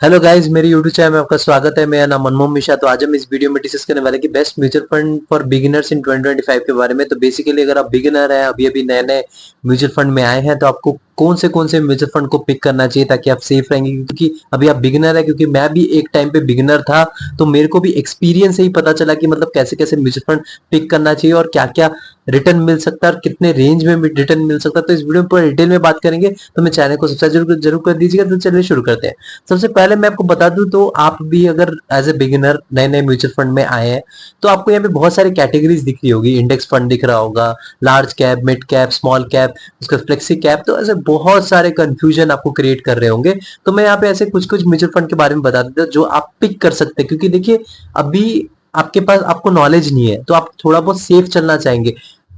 Hello guys, मेरी YouTube channel में आपका स्वागत है। मेरा नाम मनमोहन मिश्रा। तो आज हम इस वीडियो में डिस्कस करने वाले हैं कि best mutual fund for beginners in 2025 के बारे में। तो बेसिकली अगर आप बिगिनर हैं, अभी अभी नए नए म्यूचुअल फंड में आए हैं, तो आपको कौन से म्यूचुअल फंड को पिक करना चाहिए ताकि आप सेफ रहेंगे, क्योंकि अभी आप बिगिनर है। क्योंकि मैं भी एक टाइम पे बिगिनर था, तो मेरे को भी एक्सपीरियंस से ही पता चला कि मतलब कैसे कैसे म्यूचुअल फंड पिक करना चाहिए और क्या क्या रिटर्न मिल सकता है और कितने रेंज में रिटर्न मिल सकता है। तो इस वीडियो में पूरा डिटेल में बात करेंगे। तो मेरे चैनल को सब्सक्राइब जरूर कर दीजिएगा। तो चलिए शुरू करते हैं। सबसे पहले मैं आपको बता दूं, तो आप भी अगर एज ए बिगिनर नए नए म्यूचुअल फंड में आए हैं, तो आपको यहाँ पे बहुत सारी कैटेगरीज दिख रही होगी। इंडेक्स फंड दिख रहा होगा, large cap, mid cap, small cap, उसका फ्लेक्सी कैप। तो ऐसे बहुत सारे कंफ्यूजन आपको क्रिएट कर रहे होंगे। तो मैं यहाँ पे ऐसे कुछ कुछ म्यूचुअल फंड के बारे में बता देता हूँ जो आप पिक कर सकते हैं। क्योंकि देखिए, अभी आपके पास आपको नॉलेज नहीं है, तो आप थोड़ा बहुत सेफ चलना चाहेंगे।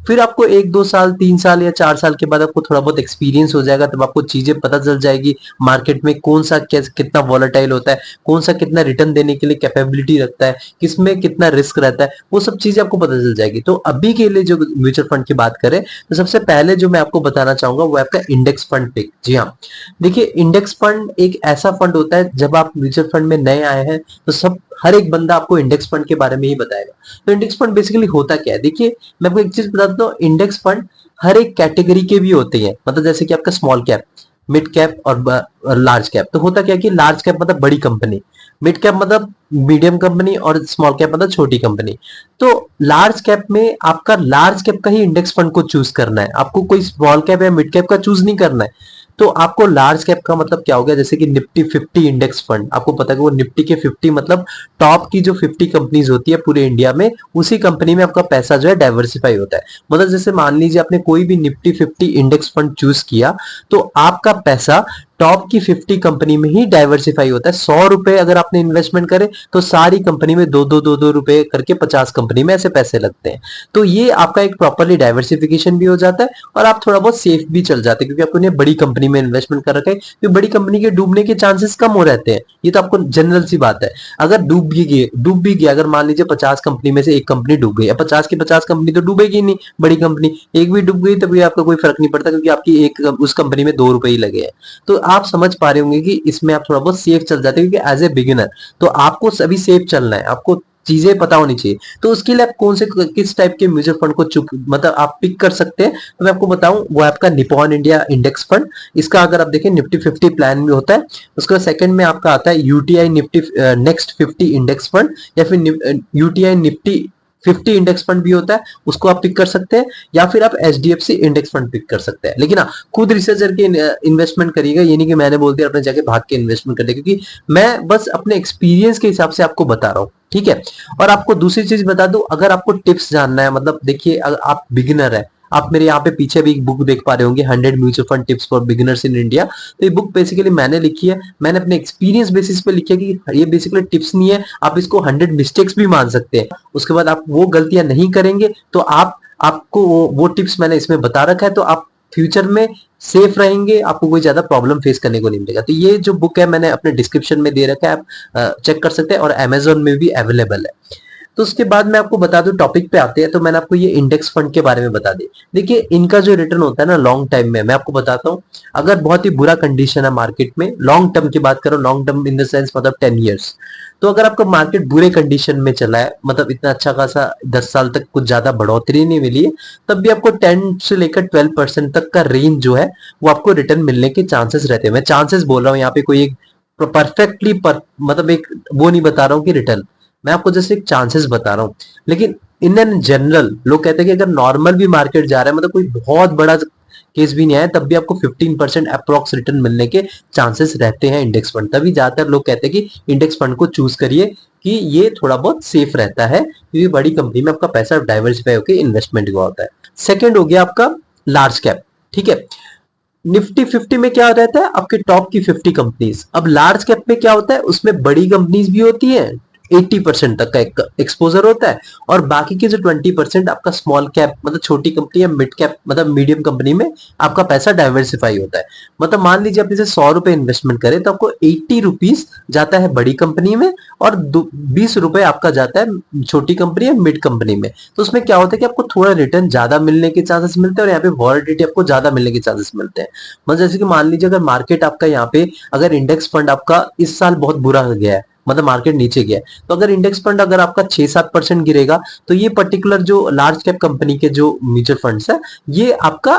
फिर आपको 1 2 साल 3 साल या 4 साल के बाद आपको थोड़ा बहुत एक्सपीरियंस हो जाएगा, तब आपको चीजें पता चल जाएगी मार्केट में कौन सा कितना वॉलेटाइल होता है, कौन सा कितना रिटर्न देने के लिए कैपेबिलिटी रखता है, किसमें कितना रिस्क रहता है। वो सब चीजें आपको पता चल जाएगी। तो अभी के लिए जो म्यूचुअल फंड की बात करें, तो सबसे पहले जो मैं आपको बताना चाहूंगा वो आपका इंडेक्स फंड पिक। जी हाँ, देखिए, इंडेक्स फंड एक ऐसा फंड होता है, जब आप म्यूचुअल फंड में नए आए हैं तो सब हर एक बंदा आपको इंडेक्स फंड के बारे में ही बताएगा। तो इंडेक्स फंड बेसिकली होता क्या है, देखिए मैं आपको एक चीज बता देता हूँ। इंडेक्स फंड हर एक कैटेगरी के भी होते हैं। मतलब जैसे कि आपका स्मॉल कैप, मिड कैप और लार्ज कैप। तो होता क्या है कि लार्ज कैप मतलब बड़ी कंपनी, मिड कैप मतलब मीडियम कंपनी, और स्मॉल कैप मतलब छोटी कंपनी। तो लार्ज कैप में आपका लार्ज कैप का ही इंडेक्स फंड को चूज करना है, आपको कोई स्मॉल कैप या मिड कैप का चूज नहीं करना है। तो आपको लार्ज कैप का मतलब क्या हो गया, जैसे कि निफ्टी 50 इंडेक्स फंड। आपको पता है कि वो निफ्टी के 50 मतलब टॉप की जो 50 कंपनीज होती है पूरे इंडिया में, उसी कंपनी में आपका पैसा जो है डाइवर्सिफाई होता है। मतलब जैसे मान लीजिए आपने कोई भी निफ्टी 50 इंडेक्स फंड चूज किया, तो आपका पैसा टॉप की 50 कंपनी में ही डाइवर्सिफाई होता है। 100 रुपए अगर आपने इन्वेस्टमेंट करे, तो सारी कंपनी में दो रुपए करके 50 कंपनी में ऐसे पैसे लगते हैं। तो ये आपका एक प्रॉपरली डाइवर्सिफिकेशन भी हो जाता है और आप थोड़ा बहुत सेफ भी चल जाते हैं, क्योंकि आपने बड़ी कंपनी में इन्वेस्टमेंट कर रखा है। क्योंकि बड़ी कंपनी के डूबने के चांसेस कम हो रहते हैं। ये तो आपको जनरल सी बात है। अगर डूब भी गया, अगर मान लीजिए 50 कंपनी में से एक कंपनी डूब गई, अब 50 की 50 कंपनी तो डूबेगी नहीं। बड़ी कंपनी एक भी डूब गई तो भी आपका कोई फर्क नहीं पड़ता, क्योंकि आपकी एक उस कंपनी में 2 रुपए ही लगे हैं। तो आप समझ पा रहे होंगे कि इसमें आप थोड़ा बहुत सेफ चल जाते हैं, क्योंकि एज ए बिगिनर तो आपको सभी सेफ चलना है, आपको चीजें पता होनी चाहिए। तो उसके लिए आप कौन से किस टाइप के म्यूचुअल फंड को चुप मतलब आप पिक कर सकते हैं, तो मैं आपको बताऊं, वो आपका निपॉन इंडिया इंडेक्स फंड। इसका अगर आप देखें निफ्टी 50 प्लान में होता है। उसके बाद सेकंड में आपका आता है UTI Nifty next 50 index fund, या फिर यूटीआई निफ्टी 50 इंडेक्स फंड भी होता है, उसको आप पिक कर सकते हैं। या फिर आप एचडीएफसी इंडेक्स फंड पिक कर सकते हैं। लेकिन हाँ, खुद रिसर्च करके इन्वेस्टमेंट करिएगा। ये नहीं कि मैंने बोल दिया अपने जाके भाग के इन्वेस्टमेंट कर दिया, क्योंकि मैं बस अपने एक्सपीरियंस के हिसाब से आपको बता रहा हूँ। ठीक है। और आपको दूसरी चीज बता दूं, अगर आपको टिप्स जानना है, मतलब देखिए, अगर आप बिगिनर है, आप मेरे यहाँ पे पीछे भी एक बुक देख पा रहे होंगे, 100 mutual fund tips for beginners in India. तो ये बुक बेसिकली मैंने लिखी है, मैंने अपने एक्सपीरियंस बेसिस पे लिखी है कि ये बेसिकली टिप्स नहीं है, आप इसको 100 मिस्टेक्स भी मान सकते हैं। उसके बाद आप वो गलतियां नहीं करेंगे, तो आपको वो टिप्स मैंने इसमें बता रखा है, तो आप फ्यूचर में सेफ रहेंगे, आपको कोई ज्यादा प्रॉब्लम फेस करने को नहीं मिलेगा। तो ये जो बुक है मैंने अपने डिस्क्रिप्शन में दे रखा है, आप चेक कर सकते हैं, और अमेजोन में भी अवेलेबल है। तो उसके बाद मैं आपको बता दूं, टॉपिक पे आते हैं। तो मैंने आपको ये इंडेक्स फंड के बारे में बता दी। देखिए, इनका जो रिटर्न होता है ना लॉन्ग टाइम में, मैं आपको बताता हूँ। अगर बहुत ही बुरा कंडीशन है मार्केट में, लॉन्ग टर्म की बात करो, long term in the sense मतलब 10 years। तो अगर आपका मार्केट बुरे कंडीशन में चला है, मतलब इतना अच्छा खासा 10 साल तक कुछ ज्यादा बढ़ोतरी नहीं मिली है, तब भी आपको 10 से लेकर 12% तक का रेंज जो है वो आपको रिटर्न मिलने के चांसेस रहते हैं। मैं चांसेस बोल रहा हूँ, यहाँ पे कोई एक परफेक्टली मतलब एक वो नहीं बता रहा हूँ कि रिटर्न, मैं आपको जैसे एक चांसेस बता रहा हूँ। लेकिन इन एन जनरल लोग कहते हैं कि अगर नॉर्मल भी मार्केट जा रहा है, मतलब कोई बहुत बड़ा केस भी नहीं आया, तब भी आपको 15% अप्रोक्स रिटर्न मिलने के चांसेस रहते हैं इंडेक्स फंड। तभी ज्यादातर लोग कहते हैं कि इंडेक्स फंड को चूज करिए, कि ये थोड़ा बहुत सेफ रहता है, क्योंकि बड़ी कंपनी में आपका पैसा डाइवर्सिफाई होकर इन्वेस्टमेंट हुआ होता है। सेकेंड हो गया आपका लार्ज कैप। ठीक है। निफ्टी 50 में क्या रहता है, आपके टॉप की 50 कंपनीज। अब लार्ज कैप में क्या होता है, उसमें बड़ी कंपनीज भी होती है, 80% तक का एक्सपोजर होता है, और बाकी के जो 20% आपका स्मॉल कैप मतलब छोटी कंपनी या मिड कैप मतलब मीडियम कंपनी में आपका पैसा डाइवर्सिफाई होता है। मतलब मान लीजिए आप जैसे 100 रुपए इन्वेस्टमेंट करें तो आपको 80 रुपीज जाता है बड़ी कंपनी में, और 20 रुपए आपका जाता है छोटी कंपनी या मिड कंपनी में। तो उसमें क्या होता है कि आपको थोड़ा रिटर्न ज्यादा मिलने के चांसेस मिलते हैं, और यहाँ पे वॉलिडिटी आपको ज्यादा मिलने के चांसेस मिलते हैं। मतलब जैसे कि मान लीजिए अगर मार्केट आपका यहाँ पे अगर इंडेक्स फंड आपका इस साल बहुत बुरा गया है, मतलब मार्केट नीचे गया है, तो अगर इंडेक्स फंड अगर आपका 6-7% गिरेगा, तो ये पर्टिकुलर जो लार्ज कैप कंपनी के जो म्यूचुअल फंड्स है, ये आपका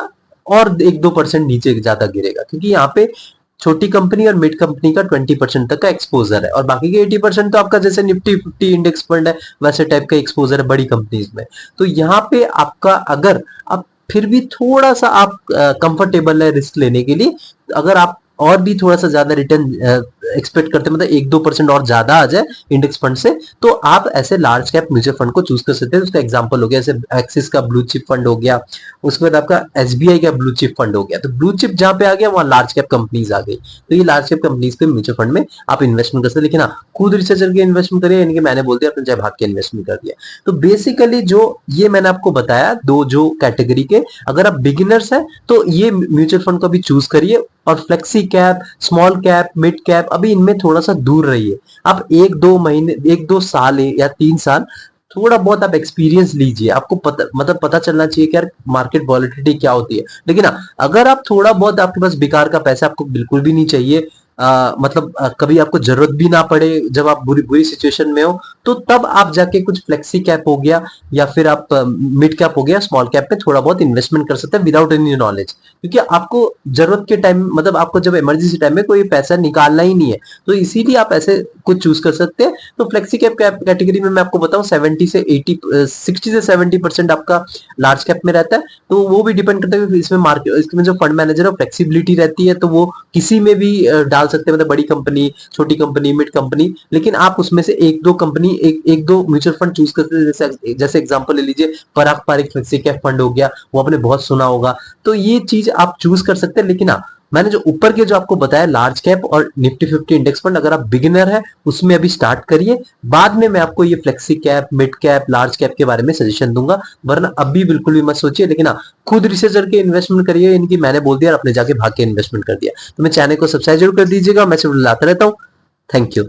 और 1-2% नीचे ज्यादा गिरेगा, क्योंकि यहाँ पे छोटी कंपनी और मिड कंपनी का 20% तक का एक्सपोजर है, और बाकी के 80% तो आपका जैसे निफ्टी 50 इंडेक्स फंड है वैसे टाइप का एक्सपोजर है बड़ी कंपनीज में। तो यहाँ पे आपका अगर आप फिर भी थोड़ा सा आप कंफर्टेबल है रिस्क लेने के लिए, अगर आप और भी थोड़ा सा ज्यादा रिटर्न एक्सपेक्ट करते हैं, मतलब 1-2% और ज्यादा आ जाए इंडेक्स फंड से, तो आप ऐसे लार्ज कैप म्यूचुअल फंड को चूज कर सकते हैं। उसका एग्जांपल हो गया जैसे एक्सिस का ब्लू चिप फंड हो गया, उसके बाद आपका एसबीआई का ब्लू चिप फंड हो गया। तो ब्लू चिप जहां पे आ गया वहां लार्ज कैप कंपनीज आ गई, तो ये लार्ज कैप कंपनीज के म्यूचुअल फंड में आप इन्वेस्टमेंट कर सकते हैं। लेकिन हाँ, खुद रिसर्च करके इन्वेस्टमेंट करिए, यानी कि मैंने बोल दिया अपने चाहे भाग के इन्वेस्टमेंट कर दिया। तो बेसिकली जो ये मैंने आपको बताया दो जो कैटेगरी के, अगर आप बिगिनर्स हैं तो ये म्यूचुअल फंड को भी चूज करिए, और flexi cap, small cap, mid cap, अभी इनमें थोड़ा सा दूर रहिए। आप 1-2 महीने 1-2 साल या 3 साल थोड़ा बहुत आप एक्सपीरियंस लीजिए, आपको पता मतलब पता चलना चाहिए कि यार मार्केट वॉलिटिलिटी क्या होती है। लेकिन हाँ, अगर आप थोड़ा बहुत आपके पास बेकार का पैसा आपको बिल्कुल भी नहीं चाहिए, मतलब कभी आपको जरूरत भी ना पड़े जब आप बुरी बुरी सिचुएशन में हो, तो तब आप जाके कुछ फ्लेक्सी कैप हो गया या फिर आप मिड कैप हो गया, स्मॉल कैप में थोड़ा बहुत इन्वेस्टमेंट कर सकते हैं विदाउट एनी नॉलेज, क्योंकि आपको जरूरत के टाइम मतलब आपको जब इमरजेंसी टाइम में कोई पैसा निकालना ही नहीं है, तो इसीलिए आप ऐसे कुछ चूज कर सकते हैं। तो फ्लेक्सी कैप कैटेगरी में मैं आपको बताऊं 60 से 70% आपका लार्ज कैप में रहता है। तो वो भी डिपेंड करता है इसमें मार्केट, इसमें जो फंड मैनेजर है फ्लेक्सिबिलिटी रहती है, तो वो किसी में भी डाल सकते हैं, मतलब बड़ी कंपनी, छोटी कंपनी, मिड कंपनी। लेकिन आप उसमें से एक दो कंपनी एक दो म्यूचुअल फंड चूज करते हैं, जैसे एग्जांपल ले लीजिए पराग पारिक फ्लेक्सी कैप फंड हो गया, वो आपने बहुत सुना होगा। तो ये चीज आप चूज कर सकते हैं। लेकिन हाँ, मैंने जो ऊपर के जो आपको बताया लार्ज कैप और निफ्टी 50 इंडेक्स फंड, अगर आप बिगिनर है उसमें अभी स्टार्ट करिए, बाद में मैं आपको ये flexi cap, mid cap, large cap के बारे में सजेशन दूंगा, वरना अभी बिल्कुल भी मत सोचिए। लेकिन हाँ, खुद रिसर्च करके इन्वेस्टमेंट करिए, इनकी मैंने बोल दिया और अपने जाके भाग के इन्वेस्टमेंट कर दिया। तो मैं चैनल को सब्सक्राइब जरूर कर दीजिएगा, मैं सिर्फ लाता रहता हूँ। Thank you.